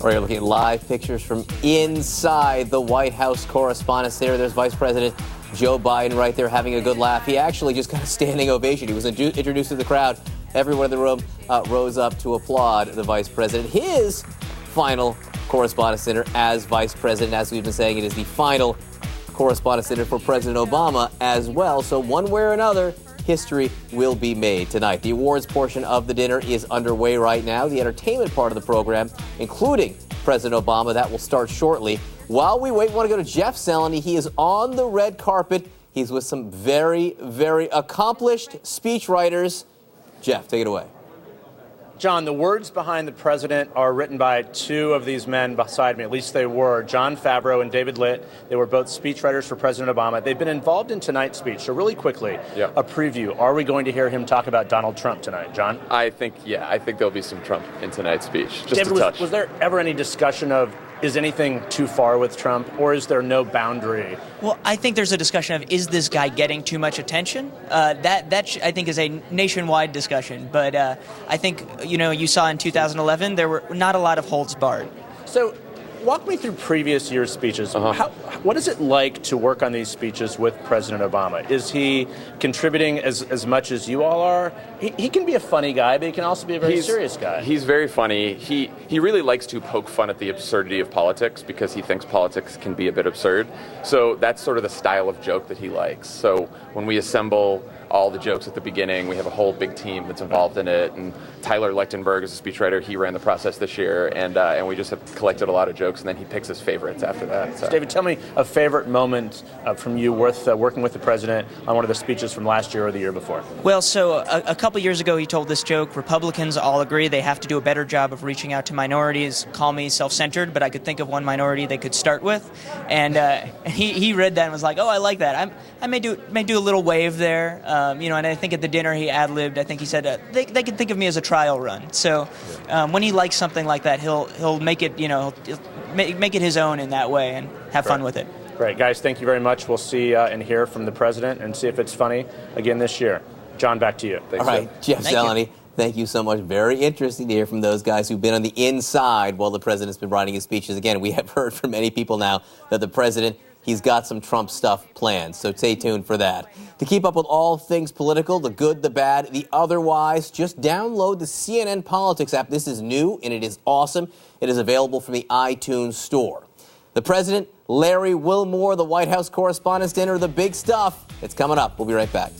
All right, looking at live pictures from inside the White House Correspondents Center. There's Vice President Joe Biden right there having a good laugh. He actually just got a standing ovation. He was introduced to the crowd. Everyone in the room rose up to applaud the Vice President. His final Correspondents Center as Vice President. As we've been saying, it is the final Correspondents Center for President Obama as well. So one way or another, history will be made tonight. The awards portion of the dinner is underway right now. The entertainment part of the program, including President Obama, that will start shortly. While we wait, we want to go to Jeff Zeleny. He is on the red carpet. He's with some very, very accomplished speechwriters. Jeff, take it away. John, the words behind the president are written by two of these men beside me. At least they were. John Favreau and David Litt. They were both speechwriters for President Obama. They've been involved in tonight's speech. So really quickly, a preview. Are we going to hear him talk about Donald Trump tonight, John? I think there'll be some Trump in tonight's speech. Just David, a touch. Was there ever any discussion of, is anything too far with Trump, or is there no boundary? Well, I think there's a discussion of, is this guy getting too much attention? That I think is a nationwide discussion. But I think, you saw in 2011, there were not a lot of holds barred. So walk me through previous year's speeches. What is it like to work on these speeches with President Obama? Is he contributing as much as you all are? He can be a funny guy, but he can also be a very serious guy. He's very funny. He really likes to poke fun at the absurdity of politics because he thinks politics can be a bit absurd. So that's sort of the style of joke that he likes. So when we assemble all the jokes at the beginning, we have a whole big team that's involved in it. And Tyler Lechtenberg is a speechwriter. He ran the process this year, and we just have collected a lot of jokes, and then he picks his favorites after that. So. David, tell me a favorite moment from you worth working with the president on one of the speeches from last year or the year before. Well, so a couple years ago, he told this joke. Republicans all agree they have to do a better job of reaching out to minorities. Call me self-centered, but I could think of one minority they could start with. And he read that and was like, oh, I like that. I may do a little wave there. And I think at the dinner he ad-libbed. I think he said they can think of me as a trial run. So when he likes something like that, he'll make it make it his own in that way and have fun with it. Great, guys. Thank you very much. We'll see and hear from the president and see if it's funny again this year. John, back to you. Thanks, all right, Jeff Zeleny. Thank you so much. Very interesting to hear from those guys who've been on the inside while the president's been writing his speeches. Again, we have heard from many people now that the president, he's got some Trump stuff planned, so stay tuned for that. To keep up with all things political, the good, the bad, the otherwise, just download the CNN Politics app. This is new, and it is awesome. It is available from the iTunes Store. The president, Larry Wilmore, the White House Correspondents' Dinner, the big stuff. It's coming up. We'll be right back.